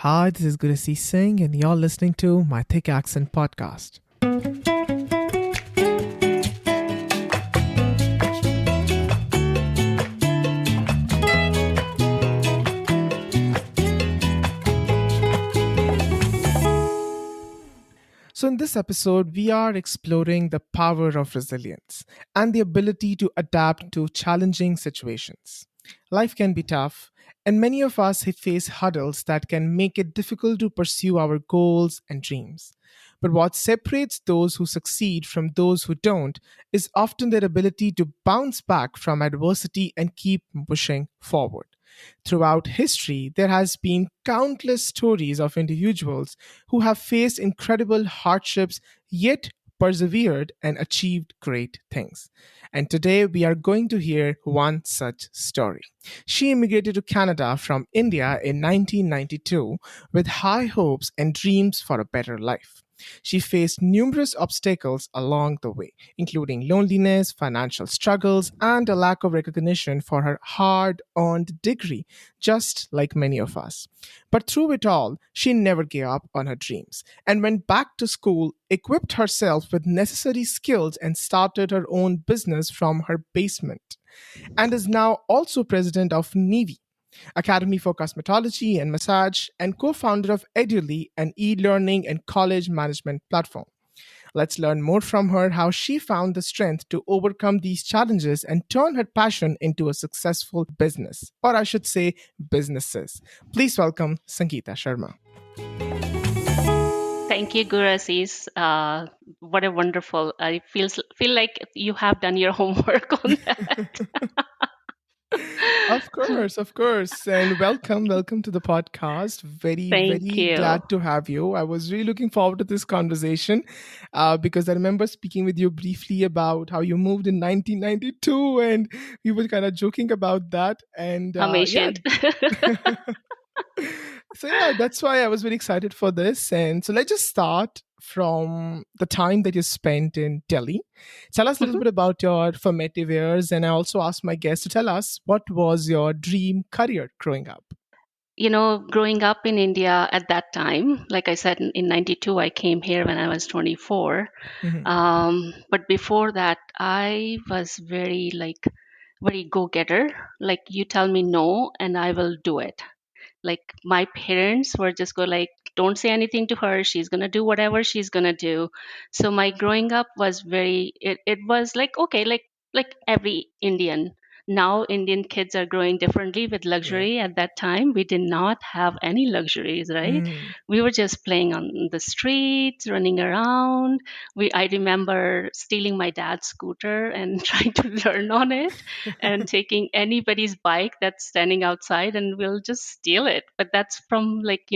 Hi, this is Gurasi Singh, and you're listening to my Thick Accent podcast. So, in this episode, we are exploring the power of resilience and the ability to adapt to challenging situations. Life can be tough, and many of us face hurdles that can make it difficult to pursue our goals and dreams. But what separates those who succeed from those who don't is often their ability to bounce back from adversity and keep pushing forward. Throughout history, there has been countless stories of individuals who have faced incredible hardships yet persevered and achieved great things. And today we are going to hear one such story. She immigrated to Canada from India in 1992 with high hopes and dreams for a better life. She faced numerous obstacles along the way, including loneliness, financial struggles, and a lack of recognition for her hard earned degree, just like many of us. But through it all, she never gave up on her dreams and went back to school, equipped herself with necessary skills, and started her own business from her basement. And is now also president of NIWE, Academy for Cosmetology and Massage, and co founder of Eduley, an e learning and college management platform. Let's learn more from her how she found the strength to overcome these challenges and turn her passion into a successful business, or I should say, businesses. Please welcome Sangeeta Sharma. Thank you, Gurasis. What a wonderful. I feel like you have done your homework on that. Of course. And welcome to the podcast. Very, Thank very you. glad to have you. I was really looking forward to this conversation because I remember speaking with you briefly about how you moved in 1992, and we were kind of joking about that. And I'm yeah, Asian. so yeah, that's why I was very excited for this. And so let's just start from the time that you spent in Delhi. Tell us a little Mhm. bit about your formative years, and I also asked my guests to tell us what was your dream career growing up. Growing up in India at that time, like I said, in 92, I came here when I was 24. Hmm. But before that, I was very go-getter. Like, you tell me no, and I will do it. Like, my parents were just go like, don't say anything to her, she's going to do whatever she's going to do. So my growing up was it was like, okay, like every Indian. Now Indian kids are growing differently with Yeah. luxury. At that time we did not have any luxuries, right? Mm. We were just playing on the streets, running around. I remember stealing my dad's scooter and trying to learn on it, and taking anybody's bike that's standing outside, and we'll just steal it. But that's from, like,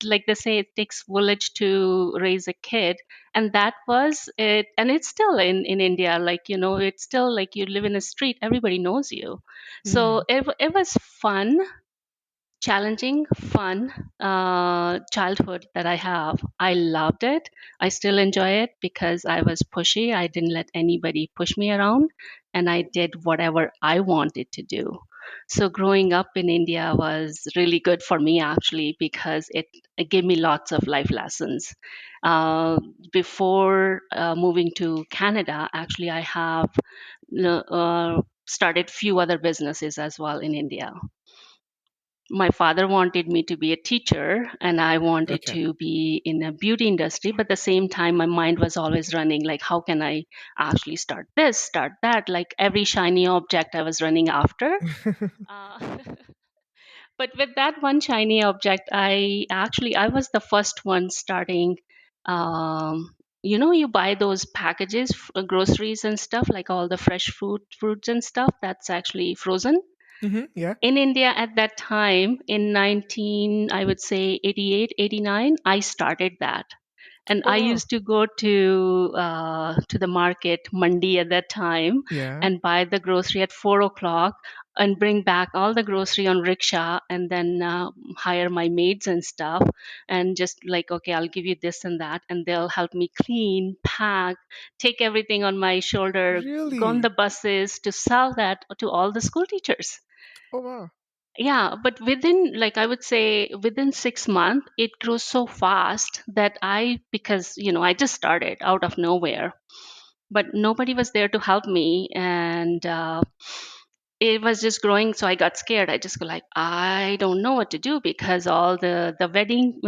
like they say, it takes village to raise a kid. And that was it. And it's still in India, like, it's still like you live in a street, everybody knows you. So Mm. it was fun, challenging, fun childhood that I have. I loved it. I still enjoy it because I was pushy. I didn't let anybody push me around, and I did whatever I wanted to do. So growing up in India was really good for me, actually, because it gave me lots of life lessons. Uh, Before moving to Canada, actually, I have started few other businesses as well in India. My father wanted me to be a teacher, and I wanted Okay. to be in a beauty industry, but at the same time my mind was always running, like, how can I actually start this, start that, like every shiny object I was running after. uh, but with that one shiny object, I was the first one starting. You buy those packages, groceries and stuff, like all the fresh fruits and stuff that's actually frozen Yeah. in India at that time in 19, I would say 88, 89. I started that. And Oh I wow. used to go to the market, Mandi at that time, Yeah. and buy the grocery at 4 o'clock and bring back all the grocery on rickshaw, and then hire my maids and stuff, and just like, okay, I'll give you this and that, and they'll help me clean, pack, take everything on my shoulder, go on the Really? buses to sell that to all the school teachers. Oh wow. Yeah, but within, like, I would say within 6 months, it grew so fast that because, I just started out of nowhere, but nobody was there to help me. And it was just growing, so I got scared. I just go like, I don't know what to do, because all the wedding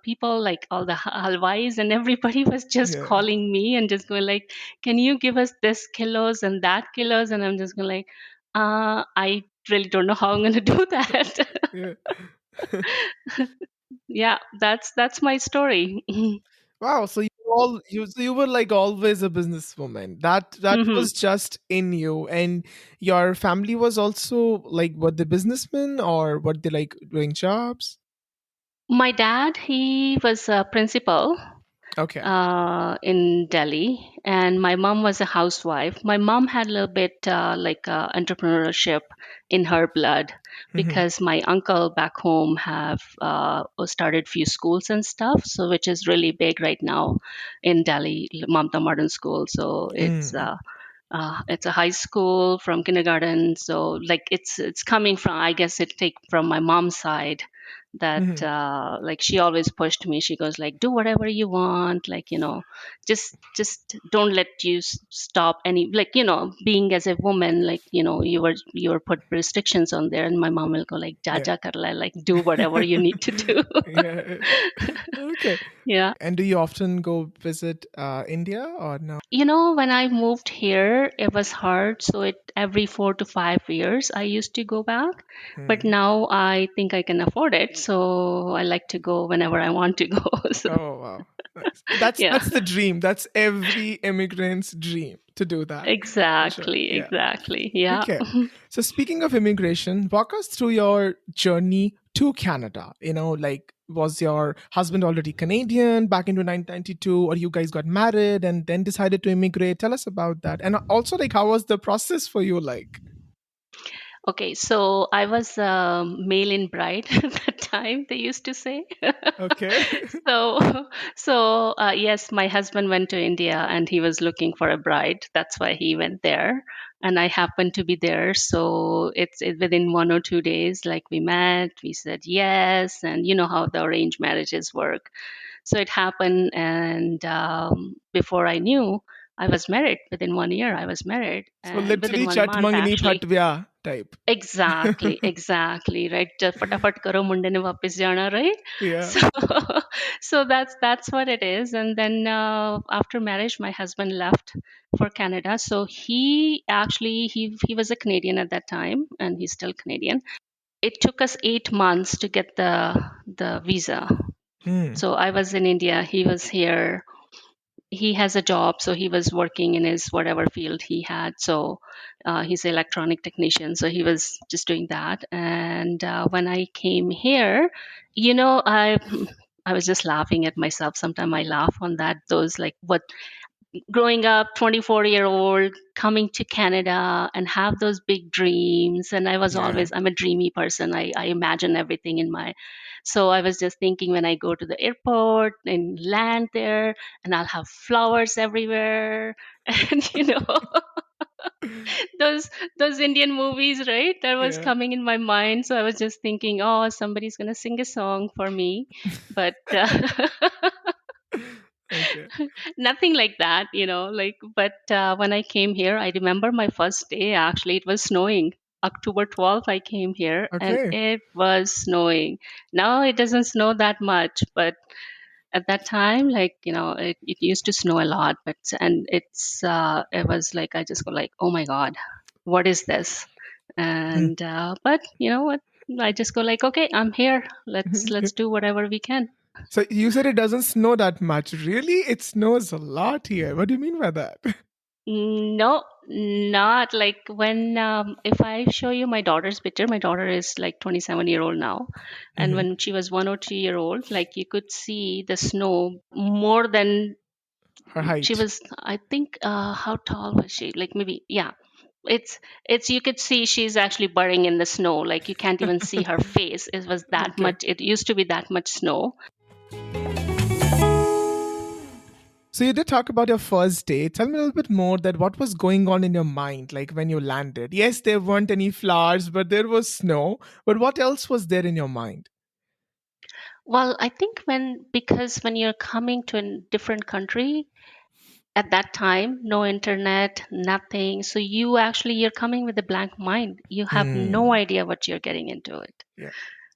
people, like all the halwais and everybody, was just Yeah. calling me and just going like, can you give us this kilos and that kilos? And I'm just going like, I really don't know how I'm going to do that. Yeah. Yeah, that's my story. Wow, so you were like always a businesswoman. That Hmm. was just in you, and your family was also like, were they businessmen or were they like doing jobs? My dad, he was a principal Okay. in Delhi, and my mom was a housewife. My mom had a little bit like entrepreneurship in her blood, Hmm. because my uncle back home have started few schools and stuff, so which is really big right now in Delhi, Mamta Modern School. So Mm. it's a high school from kindergarten, so like it's coming from, I guess it take from my mom's side, that Hmm. like she always pushed me. She goes like, do whatever you want, like, just don't let you stop any, like, being as a woman, like, you were put restrictions on there, and my mom will go like, ja Yeah. ja kar la, like, do whatever you need to do. Yeah. Okay. Yeah. And do you often go visit India or no? When I moved here, it was hard. So every 4 to 5 years, I used to go back. But Hmm. now I think I can afford it. So I like to go whenever I want to go. So, Oh wow. Nice. That's yeah, that's the dream. That's every immigrant's dream to do that. For sure. exactly. Yeah. Exactly. Yeah. Okay. So speaking of immigration, walk us through your journey to Canada. Like, was your husband already Canadian back into 1992, or you guys got married and then decided to immigrate? Tell us about that. And also, like, how was the process for you like? Okay. So I was a mail in bride at that time, they used to say. Okay. So, so yes, my husband went to India and he was looking for a bride. That's why he went there, and I happened to be there. So within 1 or 2 days, like, we met, we said yes, and you know how the arranged marriages work. So it happened, and before I knew, I was married. Within 1 year, I was married, So and within literally one chat month, mangni actually. phat vyah type. Exactly, exactly, right. फटाफट करो मुंडे ने वापस जाना, right? Yeah. So, so that's what it is. And then after marriage, my husband left for Canada. So he was a Canadian at that time, and he's still Canadian. It took us 8 months to get the visa. Hmm. So I was in India, he was here. He has a job, so he was working in his whatever field he had. So he's an electronic technician, so he was just doing that. And when I came here, I was just laughing at myself. Sometimes I laugh on that, those like, what, growing up, 24-year-old coming to Canada and have those big dreams. And Yeah. I'm a dreamy person. I imagine everything in my, so I was just thinking, when I go to the airport and land there, and I'll have flowers everywhere. And those those Indian movies, right? That was Yeah. coming in my mind. So I was just thinking, oh, somebody's gonna sing a song for me. But Okay. nothing like that, like, but when I came here, I remember my first day, actually it was snowing. October 12th, I came here and Okay. it was snowing. Now it doesn't snow that much, but at that time, like, it used to snow a lot. But and it was like, I just go like, oh my god, what is this? Hmm. And but you know what, I just go like, okay, I'm here, let's do whatever we can. So you said it doesn't snow that much. Really? It snows a lot here. What do you mean by that? No, not like when, if I show you my daughter's picture, my daughter is like 27-year-old now. And Hmm. when she was 1 or 2-year-old, like, you could see the snow more than Her she height. was, I think, how tall was she? Like, maybe, yeah. It's you could see she's actually burrowing in the snow. Like, you can't even see her face. It was that Okay. much, it used to be that much snow. So you did talk about your first day. Tell me a little bit more that what was going on in your mind, like when you landed. Yes, there weren't any flowers, but there was snow. But what else was there in your mind? Well, I think because when you're coming to a different country, at that time, no internet, nothing, so you're coming with a blank mind. You have no Hmm. idea what you're getting into it, Yeah.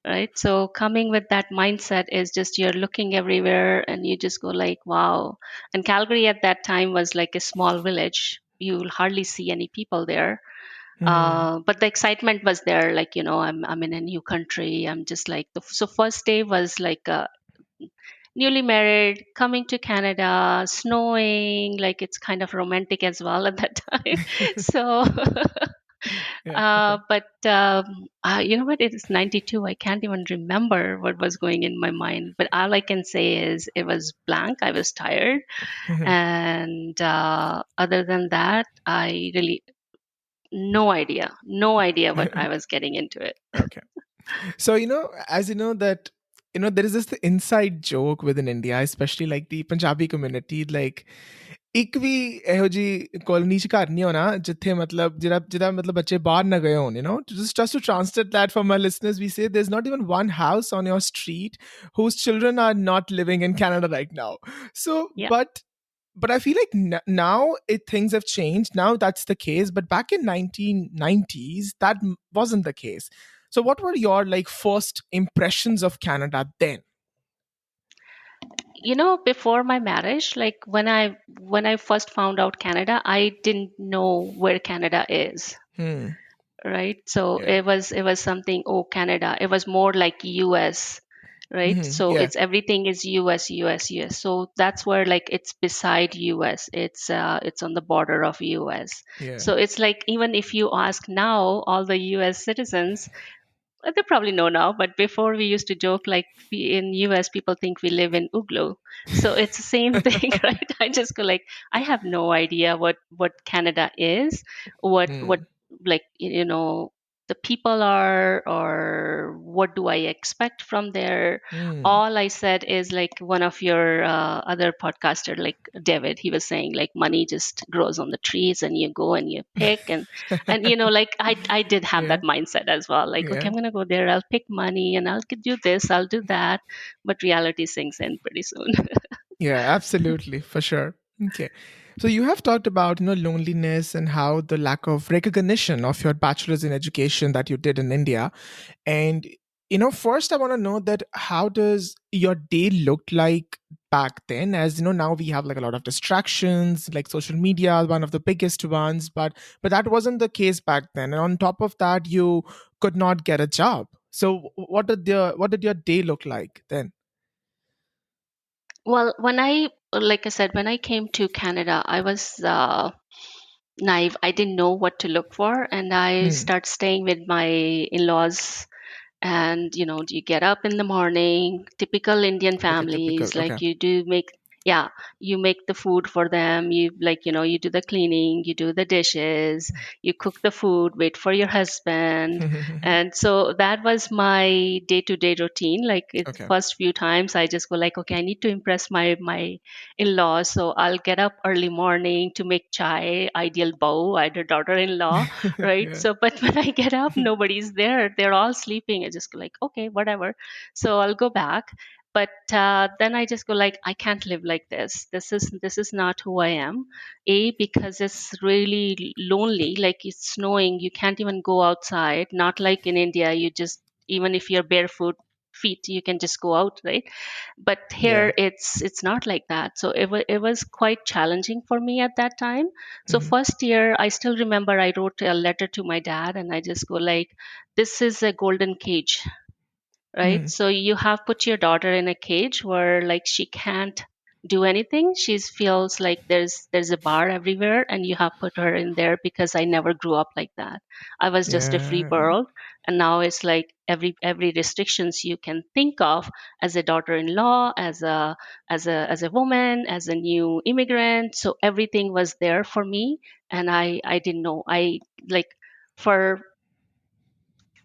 right? So coming with that mindset is just you're looking everywhere and you just go like, wow. And Calgary at that time was like a small village. You'll hardly see any people there. Hmm. But the excitement was there, like, I'm in a new country. I'm just like so first day was like newly married, coming to Canada, snowing, like it's kind of romantic as well at that time. So, Yeah. Okay. you know what? It is 92. I can't even remember what was going in my mind. But all I can say is it was blank. I was tired. And other than that, I really, no idea what I was getting into it. Okay. So, as you know that, there is this inside joke within India, especially like the Punjabi community, like ਇੱਕ ਵੀ ਇਹੋ ਜੀ colony ਚ ਘਰ ਨਹੀਂ ਹੋਣਾ ਜਿੱਥੇ ਮਤਲਬ ਜਿਹਦਾ ਮਤਲਬ ਬੱਚੇ ਬਾਹਰ ਨਾ ਗਏ ਹੋਣ, just to translate that for my listeners, we say there's not even one house on your street whose children are not living in Canada right now. So Yeah. but I feel like now things have changed. Now that's the case, but back in 1990s, that wasn't the case. So, what were your like first impressions of Canada then? Before my marriage, like when I first found out Canada, I didn't know where Canada is, Hmm. right? So Yeah. it was something, oh, Canada. It was more like US, right? So Yeah. it's everything is US, US, US. So that's where like it's beside US. It's on the border of US. Yeah. So it's like even if you ask now all the US citizens, they probably know now, but before we used to joke like in US people think we live in Uglo. So it's the same thing, right? I just go like I have no idea what Canada is, what Hmm. like the people are, or what do I expect from there. Hmm. All I said is like one of your other podcaster, like David, he was saying like money just grows on the trees and you go and you pick, and like I did have Yeah. that mindset as well, like okay, Yeah. I'm gonna go there, I'll pick money and I'll do this, I'll do that. But reality sinks in pretty soon. Yeah, absolutely, for sure. Okay. So you have talked about, loneliness and how the lack of recognition of your bachelor's in education that you did in India. And first I want to know that how does your day look like back then? As now we have like a lot of distractions, like social media, one of the biggest ones, but that wasn't the case back then. And on top of that, you could not get a job. So what did your day look like then? Well, like I said, when I came to Canada, I was naive. I didn't know what to look for, and I Hmm. start staying with my in-laws. And you get up in the morning, typical Indian Like a typical, families, okay. like you do make, yeah, you make the food for them, you like you do the cleaning, you do the dishes, you cook the food, wait for your husband. And so that was my day to day routine. Like it's Okay. first few times I just go like, okay, I need to impress my in-laws, so I'll get up early morning to make chai, ideal bow, either daughter-in-law, right? Yeah. So, but when I get up, nobody's there. They're all sleeping. I just go like, okay, whatever. So I'll go back. But then I just go like, I can't live like this. This is not who I am. A, because it's really lonely. Like it's snowing, you can't even go outside. Not like in India, you just, even if you're barefoot feet, you can just go out, right? But Yeah. here it's not like that. So it was quite challenging for me at that time. So Hmm. first year, I still remember I wrote a letter to my dad and I just go like, this is a golden cage, right? Hmm. So you have put your daughter in a cage where like she can't do anything. She feels like there's a bar everywhere, and you have put her in there because I never grew up like that. I was just a free Yeah. bird, and now it's like every restrictions you can think of as a daughter-in-law, as a woman, as a new immigrant. So everything was there for me, and I didn't know. I like for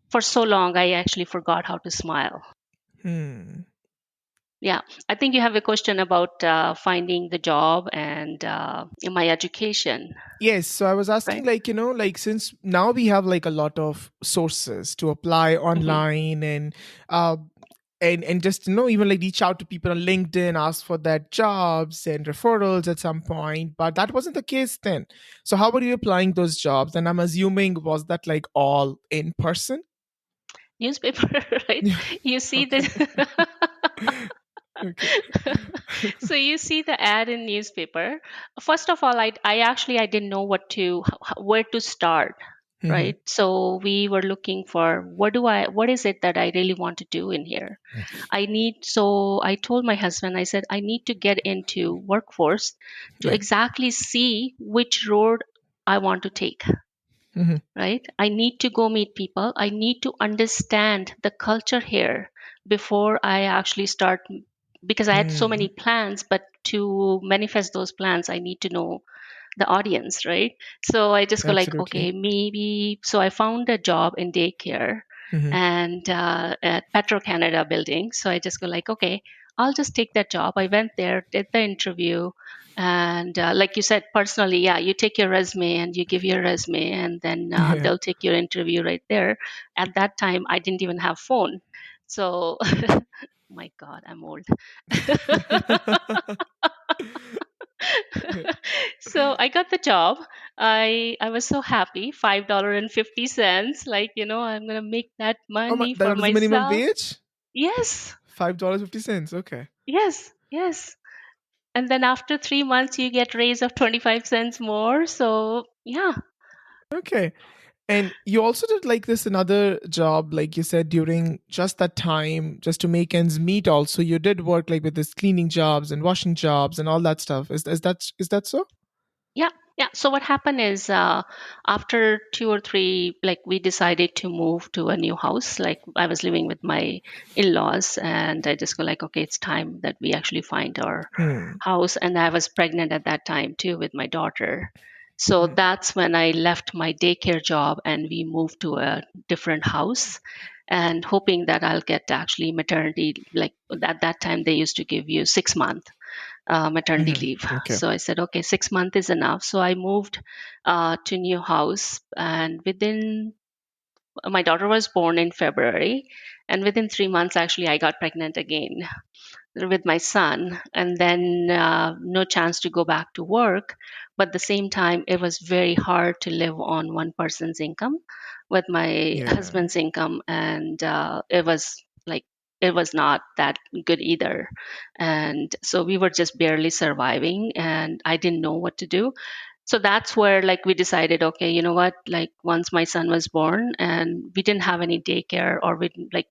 for so long I actually forgot how to smile. Hmm. Yeah, I think you have a question about finding the job and my education, Yes, so I was asking, right? like, like, since now we have like a lot of sources to apply Hmm. online, uh and just even like reach out to people on LinkedIn, ask for that jobs and referrals at some point, but that wasn't the case then. So how were you applying those jobs? And I'm assuming, was that like all in person? Newspaper, right? Yeah. You see Okay. the Okay. so you see the ad in newspaper. First of all, I didn't know where to start, Hmm. right? So we were looking for what is it that I really want to do in here. So I told my husband, I said, I need to get into workforce to Yeah. exactly see which road I want to take, Hmm. right? I need to go meet people. I need to understand the culture here before I actually start, because I had so many Mm, plans, but to manifest those plans, I need to know the audience, right? So I just go like, absolutely. okay, maybe. So I found a job in daycare Hmm. and at Petro Canada building. So I just go like, okay, I'll just take that job. I went there, did the interview, and like you said, personally, yeah, you take your resume and you give your resume, and then Yeah. they'll take your interview right there. At that time, I didn't even have phone, so. My God, I'm old. So I got the job. I was so happy. $5.50. Like, I'm gonna make that Oh my, money for that was minimum myself. wage? Yes, $5.50. Okay. yes, yes. And then after 3 months you get raise of 25 cents more. So yeah. Okay. And you also did like this another job, like you said, during just that time, just to make ends meet. Also, you did work like with this cleaning jobs and washing jobs and all that stuff. Is that so? Yeah, yeah. So what happened is, after two or three, like we decided to move to a new house. Like I was living with my in-laws, and I just go like, okay, it's time that we actually find our Hmm. house. And I was pregnant at that time too with my daughter. So Hmm. that's when I left my daycare job and we moved to a different house. And hoping that I'll get actually maternity, like at that time they used to give you 6 months maternity Hmm. leave. Okay. So I said, okay, 6 months is enough. So I moved to new house, and within my daughter was born in February, and within 3 months, actually, I got pregnant again with my son, and then no chance to go back to work. But at the same time, it was very hard to live on one person's income with my Yeah. husband's income, and it was like it was not that good either. And so we were just barely surviving, and I didn't know what to do. So that's where like we decided, okay, you know what, like once my son was born and we didn't have any daycare, or we like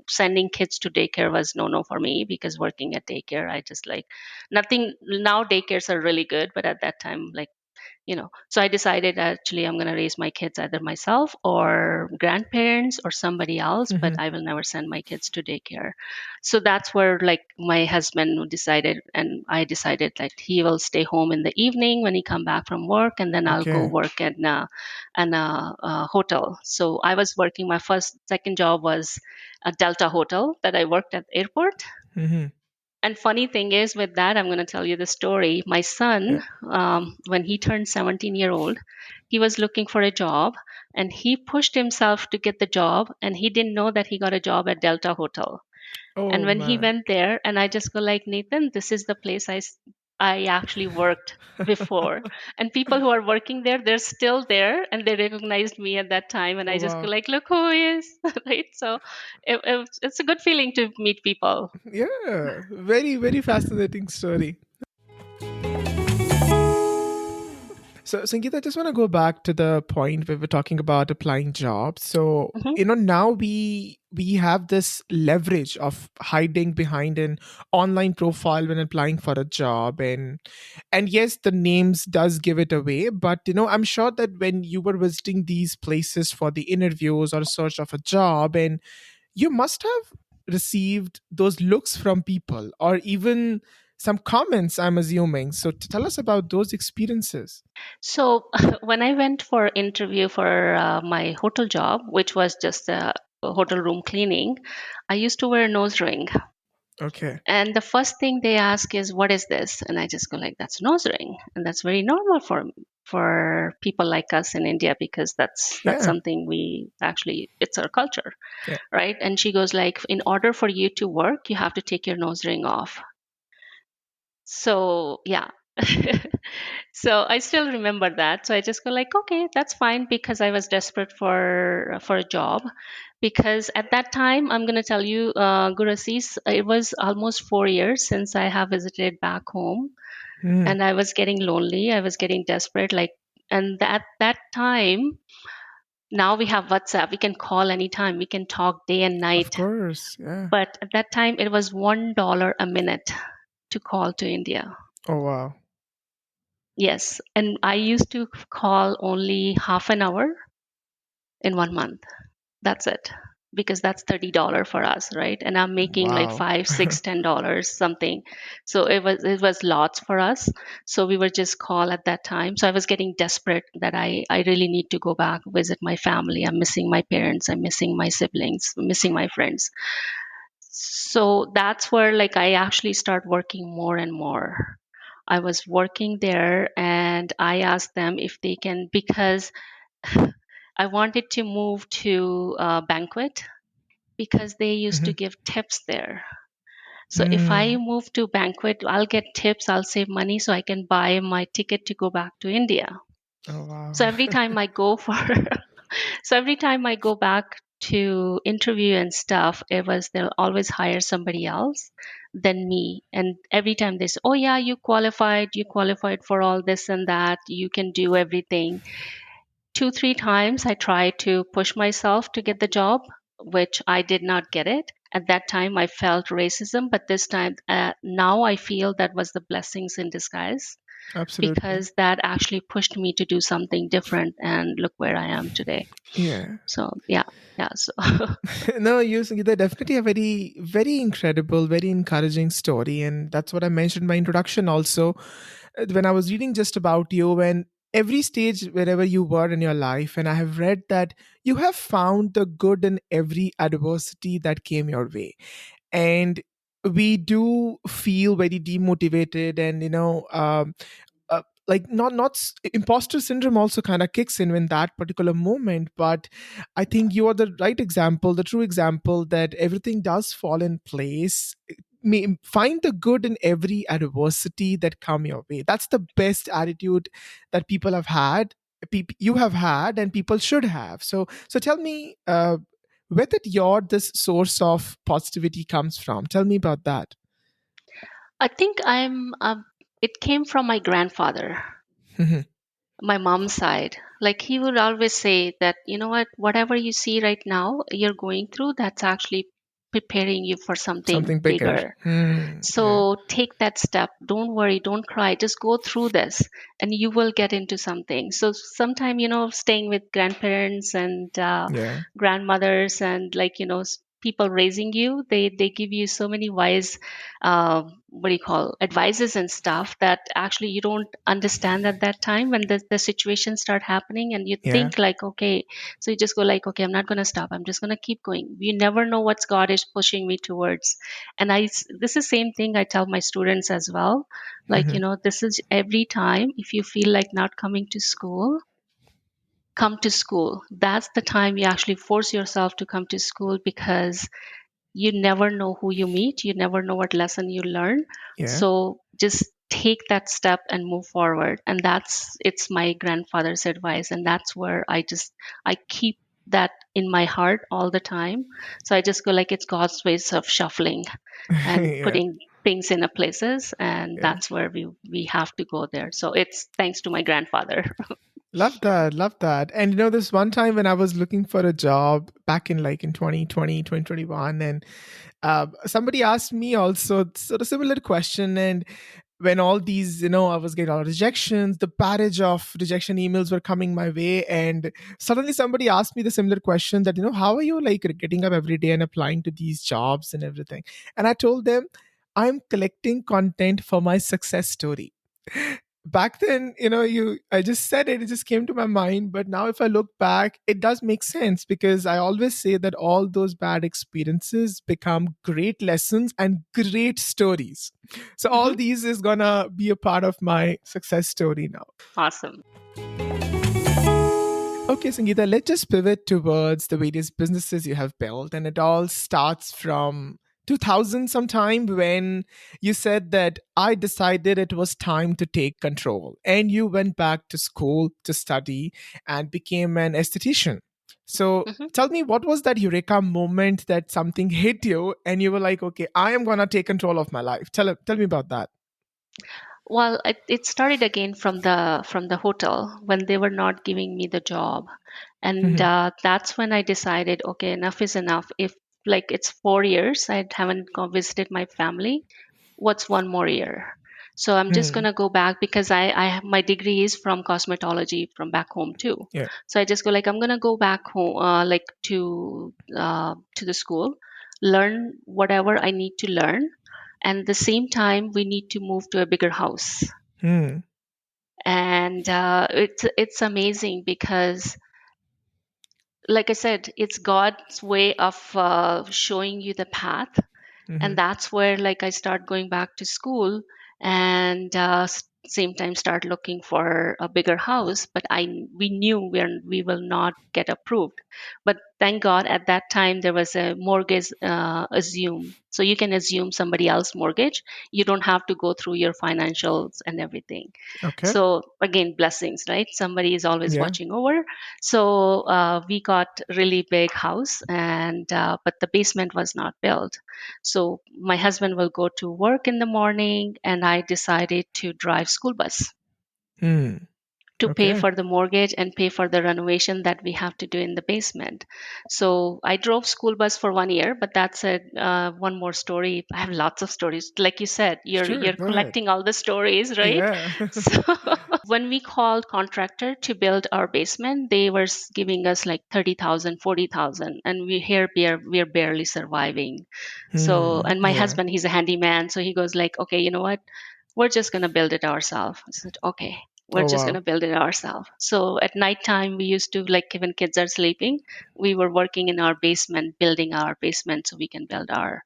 sending kids to daycare was no for me, because working at daycare, I just like nothing. Now daycares are really good, but at that time, like, so I decided actually I'm going to raise my kids either myself or grandparents or somebody else, but Hmm. I will never send my kids to daycare. So that's where like my husband decided, and I decided that he will stay home in the evening when he come back from work, and then I'll go Okay. work in a hotel. So I was working, my second job was a Delta hotel that I worked at airport. Hmm. And funny thing is, with that, I'm going to tell you the story. My Yeah. son, when he turned 17-year-old, he was looking for a job, and he pushed himself to get the job, and he didn't know that he got a job at Delta Hotel. And Oh when he man. went there, and I just go like, Nathan, this is the place I actually worked before. And people who are working there, they're still there, and they recognized me at that time. And I Oh just go wow. like, look who he is, right? So it's a good feeling to meet people. Yeah. Very, very fascinating story. So, Sangeeta, I just want to go back to the point where we're talking about applying jobs. So, Mhm. now we have this leverage of hiding behind an online profile when applying for a job, and yes, the names does give it away. But I'm sure that when you were visiting these places for the interviews or search of a job, and you must have received those looks from people or even some comments, I'm assuming. So, tell us about those experiences. So when I went for interview for my hotel job, which was just a hotel room cleaning, I used to wear a nose ring. Okay. And the first thing they ask is, "What is this?" And I just go like, "That's nose ring," and that's very normal for people like us in India, because that's Yeah. something we actually, it's our culture, Yeah. right? And she goes like, "In order for you to work, you have to take your nose ring off." So yeah. So I still remember that. So I just go like, okay, that's fine, because I was desperate for a job. Because at that time, I'm gonna tell you, Gurasis, it was almost 4 years since I have visited back home, Mm, and I was getting lonely. I was getting desperate. Like, and at that time, now we have WhatsApp. We can call anytime. We can talk day and of night. course. Yeah. But at that time, it was $1 a minute to call to India. Oh, wow. Yes, and I used to call only half an hour in 1 month. That's it. Because that's $30 for us, right? And I'm making like Wow. five, six, $10 something. So it was lots for us. So we were just call at that time. So I was getting desperate that I really need to go back, visit my family. I'm missing my parents, I'm missing my siblings, I'm missing my friends. So that's where like I actually start working more and more. I was working there and I asked them if they can, because I wanted to move to banquet, because they used to Mhm. give tips there. So if I Mm. move to banquet, I'll get tips, I'll save money so I can buy my ticket to go back to India. Oh, wow. So every time I go for so every time I go back to interview and stuff, it was they'll always hire somebody else than me. And every time they say, "Oh yeah, you qualified for all this and that, you can do everything." 2, 3 times I tried to push myself to get the job, which I did not get it. At that time, I felt racism, but this time, now I feel that was the blessings in disguise, Absolutely. because that actually pushed me to do something different. And look where I am today. Yeah. So, yeah, yeah. So, No, they're definitely a very, very incredible, very encouraging story. And that's what I mentioned in my introduction also. When I was reading just about you, and every stage wherever you were in your life, and I have read that you have found the good in every adversity that came your way. And we do feel very demotivated, and like imposter syndrome also kind of kicks in that particular moment. But I think you are the right example, the true example, that everything does fall in place. Find the good in every adversity that come your way. That's the best attitude that people have had, you have had, and people should have. So tell me, where did your this source of positivity comes from? Tell me about that. I think it came from my grandfather, my mom's side. Like he would always say that, you know what, whatever you see right now, you're going through, that's actually preparing you for something Something bigger. bigger. Yeah. So take that step. Don't worry. Don't cry. Just go through this and you will get into something. So sometime, staying with grandparents and Yeah. grandmothers and like, people raising you, they give you so many wise, what do you call, advices and stuff that actually you don't understand at that time when the situations start happening and you Yeah. think like, okay, so you just go like, okay, I'm not going to stop. I'm just going to keep going. You never know what God is pushing me towards. And this is same thing I tell my students as well. Like, this is every time if you feel like not coming to school, come to school. That's the time you actually force yourself to come to school, because you never know who you meet, you never know what lesson you learn. Yeah. So just take that step and move forward. And it's my grandfather's advice, and that's where I keep that in my heart all the time. So I just go like, it's God's ways of shuffling and Yeah. putting things in a places, and Yeah. that's where we have to go there. So it's thanks to my grandfather. Love that. Love that. And this one time when I was looking for a job back in like in 2020, 2021, and somebody asked me also sort of similar question. And when all these, I was getting all rejections, the barrage of rejection emails were coming my way. And suddenly somebody asked me the similar question that, how are you like getting up every day and applying to these jobs and everything? And I told them, I'm collecting content for my success story. back then, you I just said it just came to my mind, but now if I look back, it does make sense, because I always say that all those bad experiences become great lessons and great stories. So all Hmm. these is gonna be a part of my success story now. Awesome. Okay, Sangeeta, let's just pivot towards the various businesses you have built. And it all starts from 2000 sometime, when you said that I decided it was time to take control. And you went back to school to study and became an esthetician. So Hmm. tell me, what was that eureka moment that something hit you and you were like, okay, I am going to take control of my life? Tell me about that. Well, it started again from the hotel when they were not giving me the job, and Mhm. that's when I decided, okay, enough is enough. If like it's 4 years, I haven't visited my family. What's one more year? So I'm just Hmm. gonna go back because I have my degree is from cosmetology from back home too. Yeah. So I just go like I'm gonna go back home, like to the school, learn whatever I need to learn, and at the same time we need to move to a bigger house. Hmm. And it's amazing because, like I said, it's God's way of showing you the path. And Hmm. that's where like I start going back to school, and same time start looking for a bigger house. But I we knew we will not get approved. But thank God at that time there was a mortgage assume, so you can assume somebody else mortgage. You don't have to go through your financials and everything. Okay. So again, blessings, right? Somebody is always Yeah. watching over. So we got really big house, and but the basement was not built. So my husband will go to work in the morning, and I decided to drive school bus Hmm. to pay Okay. for the mortgage and pay for the renovation that we have to do in the basement. So I drove school bus for 1 year, but that's a one more story. I have lots of stories. Like you said, Sure. you're Go ahead. collecting all the stories, right? Yeah. So when we called contractor to build our basement, they were giving us like 30,000, 40,000, and we're barely surviving. So, Hmm. and my Yeah. husband, he's a handyman, so he goes like, okay, you know what? We're just going to build it ourselves. I said, okay, we're Oh just going wow. to build it ourselves. So at nighttime, we used to, like, when kids are sleeping, we were working in our basement, building our basement so we can build our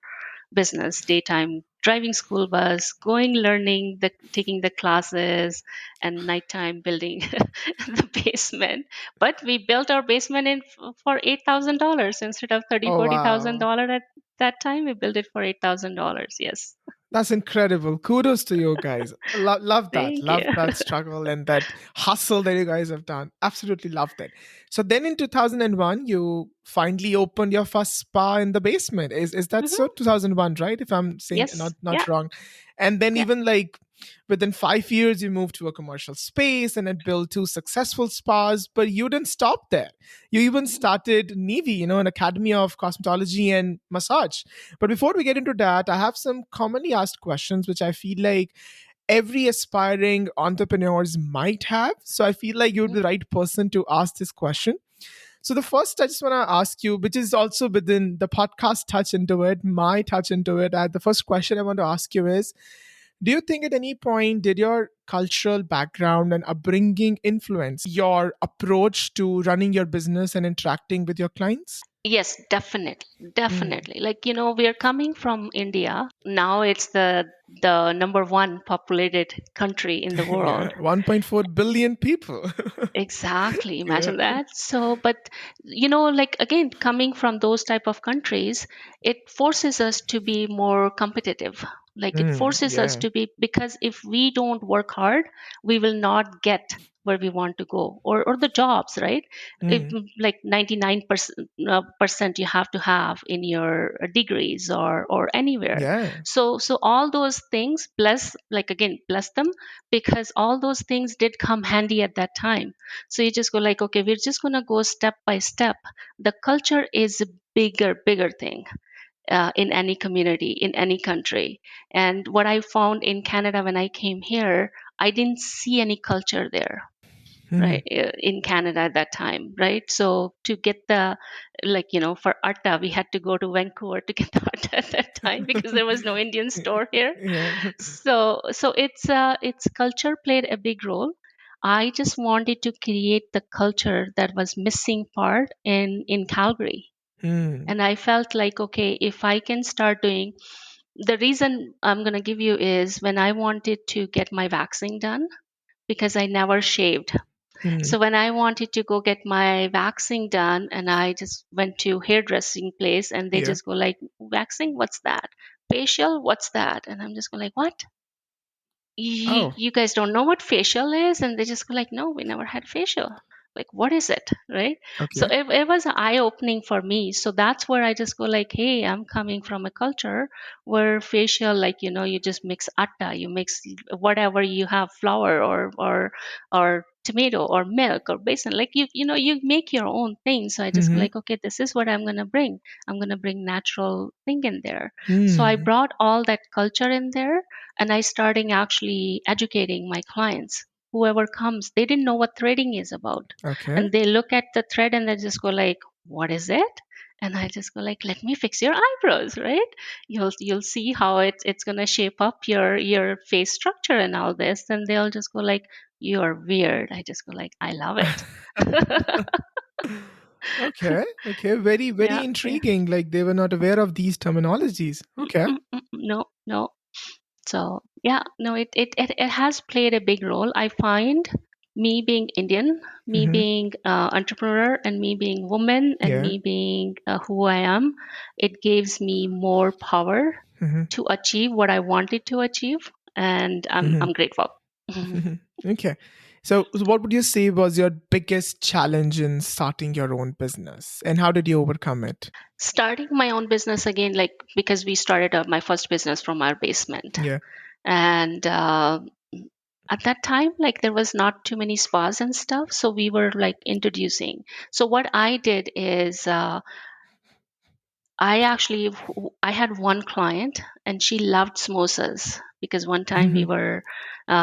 business. Daytime, driving school bus, going, learning, taking the classes, and nighttime building the basement. But we built our basement for $8,000 instead of thirty, Oh forty thousand wow. dollar at that time. We built it for $8,000. Yes. That's incredible. Kudos to you guys. Love that. Thank you. Love that struggle and that hustle that you guys have done. Absolutely loved it. So then in 2001, you finally opened your first spa in the basement. Is that so? Hmm. 2001, right? If I'm saying Yes. not Yeah. wrong. And then Yeah. even like within 5 years, you moved to a commercial space and had built two successful spas, but you didn't stop there. You even Mhm. started NIWE, an academy of cosmetology and massage. But before we get into that, I have some commonly asked questions which I feel like every aspiring entrepreneurs might have. So I feel like you're Mhm. the right person to ask this question. So the first I just want to ask you, which is also within the podcast touch into it, my touch into it. The first question I want to ask you is, do you think at any point did your cultural background and upbringing influence your approach to running your business and interacting with your clients? Yes, definitely. Hmm. Definitely. Like, we are coming from India. Now it's the number one populated country in the Yeah, world. 1.4 billion people. Exactly. Yeah. Imagine that. So, but like again, coming from those type of countries, it forces us to be more competitive. Like it forces us Yeah. to be, because if we don't work hard, we will not get where we want to go, or the jobs, right? If Mm. like 99% percent you have to have in your degrees or anywhere. Yeah. So all those things, bless, like again, bless them, because all those things did come handy at that time. So you just go like, okay, we're just going to go step by step. The culture is a bigger thing in any community, in any country. And what I found in Canada when I came here, I didn't see any culture there. Mhm. right, in Canada at that time, right? So to get the, like, for atta, we had to go to Vancouver to get the atta at that time because there was no Indian store here. Yeah. So it's culture played a big role. I just wanted to create the culture that was missing part in Calgary. Mm. And I felt like, okay, if I can start doing, the reason I'm going to give you is when I wanted to get my waxing done, because I never shaved. Mm. So when I wanted to go get my waxing done, and I just went to hairdressing place, and they Yeah. just go like, waxing, what's that? Facial, what's that? And I'm just going like, what? you, Oh, you guys don't know what facial is? And they just go like, no, we never had facial. Like, what is it? Right. So okay. it was eye opening for me. So that's where I just go like, hey, I'm coming from a culture where facial, like, you just mix atta, you mix whatever you have, flour or tomato or milk or basin, like, you make your own thing. So I just go Mhm. like, okay, this is what I'm going to bring. I'm going to bring natural thing in there. So I Mm. brought all that culture in there, and I starting actually educating my clients. Whoever comes, they didn't know what threading is about, Okay. and they look at the thread and they just go like, what is it? And I just go like, let me fix your eyebrows, right? You'll see how it's going to shape up your face structure and all this. Then they'll just go like, you're weird. I just go like, I love it. Okay. Okay. Very, very Yeah, yeah. intriguing. Like they were not aware of these terminologies. Okay. No, no. So yeah, no, it has played a big role. I find me being Indian, me Mhm. being entrepreneur, and me being woman, and Yeah. me being who I am, it gives me more power Mhm. to achieve what I wanted to achieve, and I'm Mhm. grateful. Mhm. Okay. So what would you say was your biggest challenge in starting your own business, and how did you overcome it? Starting my own business again, like, because we started my first business from our basement, Yeah. and at that time, like, there was not too many spas and stuff, so we were like introducing. So what I did is, I had one client, and she loved samosas, because one time Mhm.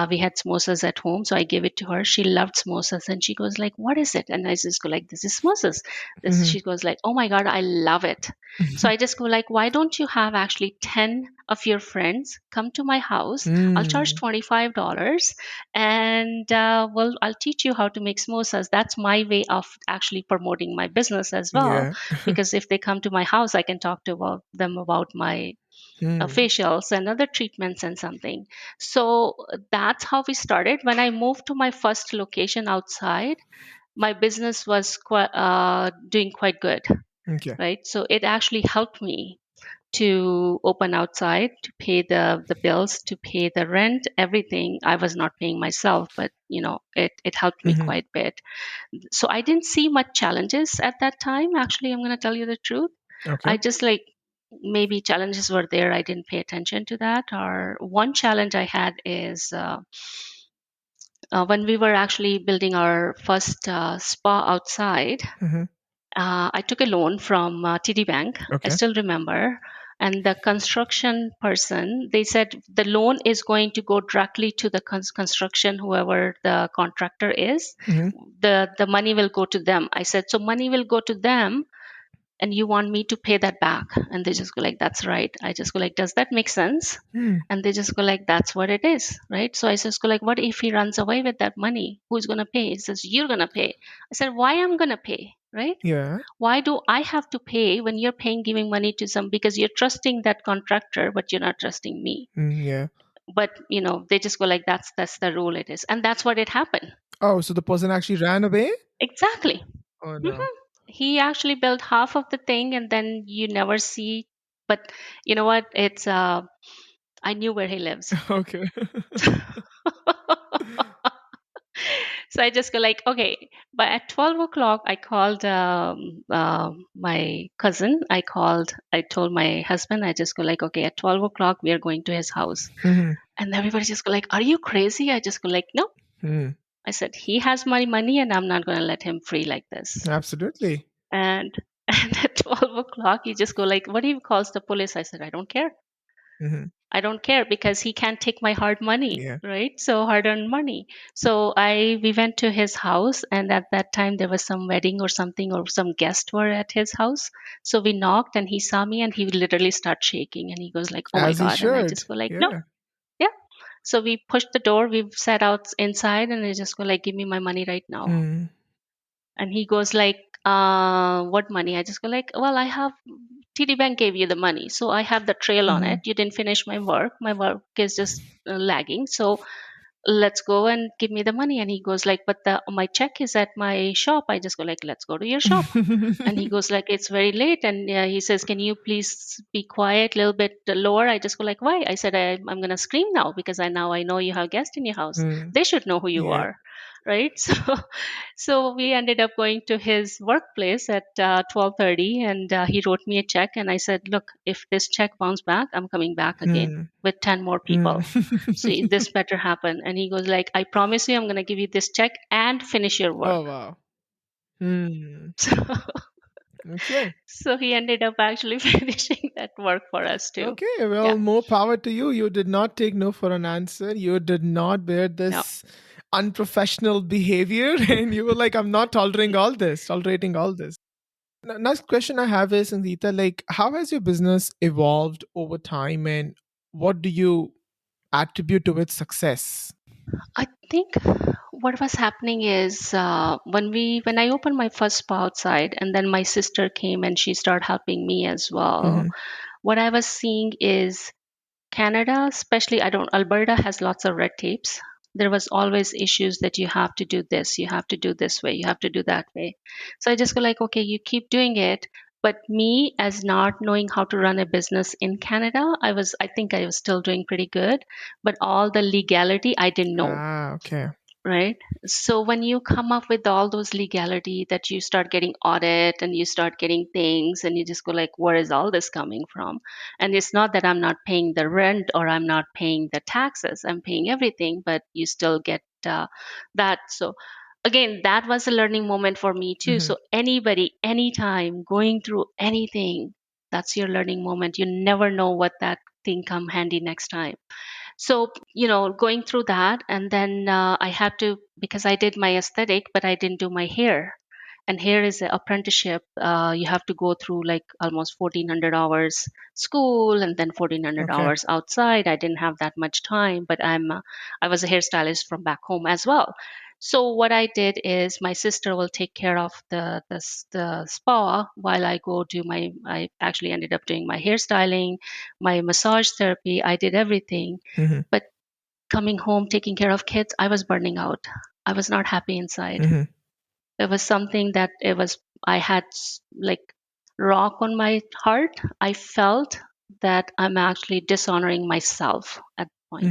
we had samosas at home, so I gave it to her. She loved samosas, and she goes like, what is it? And I just go like, this is samosas. This Mhm. She goes like, oh my god, I love it. So I just go like, why don't you have actually 10 of your friends come to my house? I'll charge Mm. $25, and well, I'll teach you how to make samosas. That's my way of actually promoting my business as well, Yeah. because if they come to my house, I can talk to them about my Hmm. facials and other treatments and something. So that's how we started. When I moved to my first location outside, my business was doing quite good, Okay. right? So it actually helped me to open outside, to pay the bills, to pay the rent, everything. I was not paying myself, but it helped me Mhm. quite a bit. So I didn't see much challenges at that time. Actually, I'm going to tell you the truth. Okay. I just, like, maybe challenges were there. I didn't pay attention to that. Or one challenge I had is, when we were actually building our first spa outside. Mhm. I took a loan from TD Bank. I Okay. still remember. And the construction person, they said the loan is going to go directly to the construction, whoever the contractor is. Mhm. The money will go to them. I said, so money will go to them, and you want me to pay that back? And they just go like, that's right. I just go like, does that make sense? Hmm. And they just go like, that's what it is, right? So I just go like, what if he runs away with that money? Who's going to pay? He says, you're going to pay. I said, why I'm going to pay, right? Yeah. Why do I have to pay when you're paying, giving money to some, because you're trusting that contractor, but you're not trusting me? Yeah. But they just go like, that's the rule it is. And that's what it happened. Oh, so the person actually ran away? Exactly. Oh no. hmm He actually built half of the thing, and then you never see. But you know what? I knew where he lives. Okay. So I just go like, okay. But at 12 o'clock, I called my cousin. I told my husband, I just go like, okay, at 12 o'clock, we are going to his house. Mhm. And everybody just go like, are you crazy? I just go like, no. Hmm. I said, he has my money, and I'm not going to let him free like this. Absolutely. And and at 12 o'clock, he just go like, what if he calls the police? I said, I don't care. Mhm. I don't care because he can't take my hard money, Yeah. right? So hard earned money. So we went to his house, and at that time there was some wedding or something, or some guests were at his house. So we knocked, and he saw me, and he literally started shaking, and he goes like, "Oh my As he God!" And I should. just go like, "No, Yeah. yeah." So we pushed the door, we sat out inside, and I just go like, "Give me my money right now." Mm. And he goes like, what money? I just go like, well, I have, TD Bank gave you the money. So I have the trail on Mm-hmm. it. You didn't finish my work. My work is just lagging. So let's go and give me the money. And he goes like, but my check is at my shop. I just go like, let's go to your shop. And he goes like, it's very late. And he says, can you please be quiet a little bit lower? I just go like, why? I said, I'm going to scream now because I know you have guests in your house. Mm. They should know who you Yeah. are. Right. So we ended up going to his workplace at 12:30, and he wrote me a check. And I said, look, if this check bounced back, I'm coming back again Mm. with 10 more people. So Mm. this better happen. And he goes like, I promise you, I'm going to give you this check and finish your work. Oh, wow. Hmm. So, Okay. so he ended up actually finishing that work for us too. Okay. Yeah. Well, more power to you. You did not take no for an answer. You did not bear No. this unprofessional behavior. And you were like, I'm not tolerating all this. Next question I have is, Sangeeta, like, how has your business evolved over time and what do you attribute to its success? I think what was happening is when I opened my first spa outside, and then my sister came and she started helping me as well. Mm-hmm. What I was seeing is Canada, especially, I don't, Alberta has lots of red tapes. There was always issues that you have to do this, you have to do this way, you have to do that way. So I just go like, okay, you keep doing it. But me, as not knowing how to run a business in Canada, I think I was still doing pretty good. But all the legality, I didn't know. Ah, okay. Right. So when you come up with all those legality, that you start getting audit and you start getting things, and you just go like, where is all this coming from? And it's not that I'm not paying the rent or I'm not paying the taxes, I'm paying everything, but you still get that. So again, that was a learning moment for me too. Mm-hmm. So anybody, anytime going through anything, that's your learning moment. You never know what that thing come handy next time. So going through that, and then I had to, because I did my aesthetic but I didn't do my hair. And hair is an apprenticeship. You have to go through like almost 1400 hours school, and then 1400 Okay. hours outside. I didn't have that much time, but I was a hairstylist from back home as well. So what I did is my sister will take care of the spa while I go do my, I actually ended up doing my hairstyling, my massage therapy. I did everything. Mm-hmm. But coming home, taking care of kids, I was burning out. I was not happy inside. Mm-hmm. It was something that it was, I had like rock on my heart. I felt that I'm actually dishonoring myself at the point.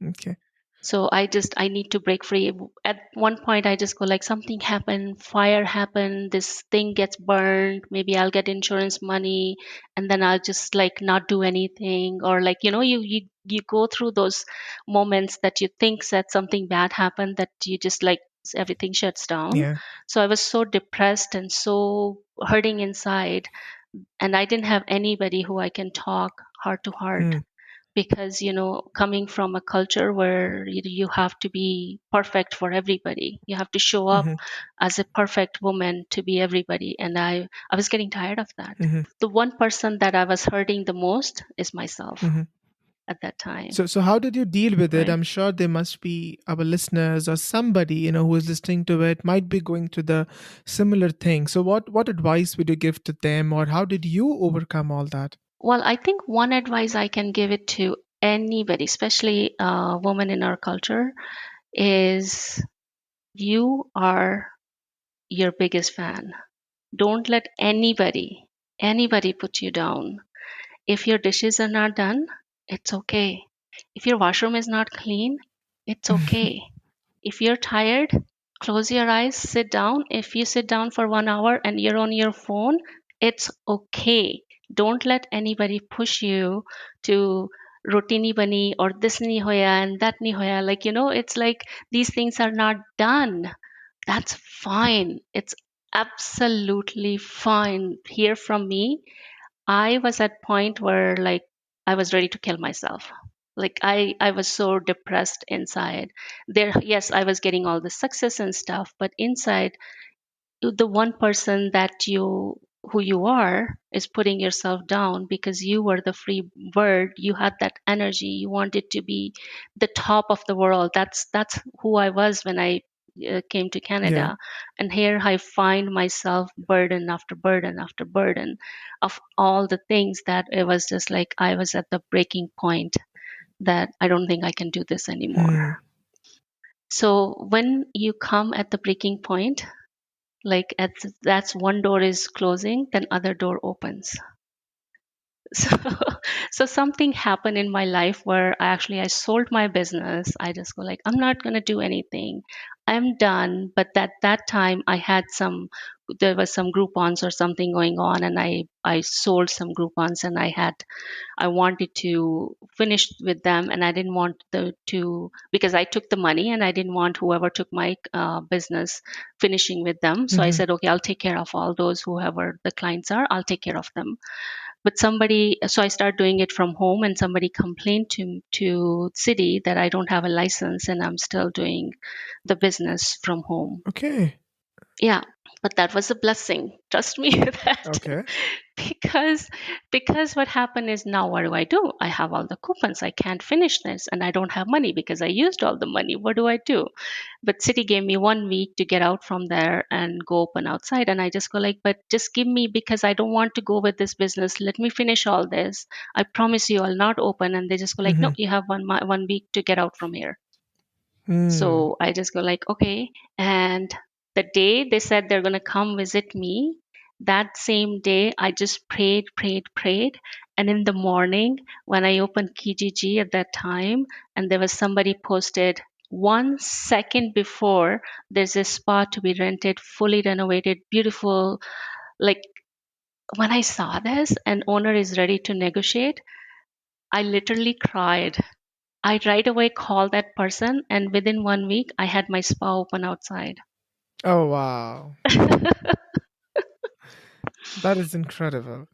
Mm-hmm. Okay. So I need to break free. At one point I just go like, something happened, fire happened, this thing gets burned, maybe I'll get insurance money, and then I'll just like not do anything. Or like, you go through those moments that you think that something bad happened, that you just like everything shuts down. Yeah. So I was so depressed and so hurting inside, and I didn't have anybody who I can talk heart to heart. Mm-hmm. Because coming from a culture where you have to be perfect for everybody, you have to show up Mm-hmm. as a perfect woman to be everybody, and I was getting tired of that. Mm-hmm. The one person that I was hurting the most is myself Mm-hmm. at that time. So how did you deal with it? Right. I'm sure there must be our listeners or somebody who is listening to it might be going through the similar thing. So what advice would you give to them, or how did you overcome all that? Well, I think one advice I can give it to anybody, especially women in our culture, is you are your biggest fan. Don't let anybody put you down. If your dishes are not done, it's okay. If your washroom is not clean, it's okay. If you're tired, close your eyes, sit down. If you sit down for 1 hour and you're on your phone, it's okay. Don't let anybody push you to rotini bani or this ni hoya and that ni hoya. Like, it's like these things are not done. That's fine. It's absolutely fine. Hear from me. I was at point where like I was ready to kill myself. Like I was so depressed inside. There, yes, I was getting all the success and stuff, but inside, the one person that you who you are is putting yourself down because you were the free bird. You had that energy. You wanted to be the top of the world. That's who I was when I came to Yeah. Canada. And here I find myself burden after burden after burden of all the things that it was just like I was at the breaking point, that I don't think I can do this anymore. Hmm. So when you come at the breaking point, like at that's one door is closing, then other door opens. So so something happened in my life where I sold my business. I just go like, I'm not going to do anything, I'm done. But that time I had some, there was some groupons or something going on, and I sold some groupons, and I wanted to finish with them, and I didn't want the to, because I took the money and I didn't want whoever took my business finishing with them. So I Hmm. said, okay, I'll take care of all those, whoever the clients are, I'll take care of them. But somebody, so I started doing it from home, and somebody complained to city that I don't have a license and I'm still doing the business from home. Okay. Yeah, but that was a blessing. Trust me that. Okay. because because what happened is, now what do? I have all the coupons. I can't finish this, and I don't have money because I used all the money. What do I do? But city gave me 1 week to get out from there and go open outside, and I just go like, but just give me, because I don't want to go with this business. Let me finish all this. I promise you I'll not open. And they just go like, no, Hmm. you have 1 week to get out from here. Hmm. So I just go like, okay. And the day they said they're going to come visit me, that same day, I just prayed, prayed, prayed. And in the morning, when I opened Kijiji at that time, and there was somebody posted 1 second before, there's a spa to be rented, fully renovated, beautiful. Like, when I saw this and owner is ready to negotiate, I literally cried. I right away called that person, and within 1 week, I had my spa open outside. Oh, wow. That is incredible.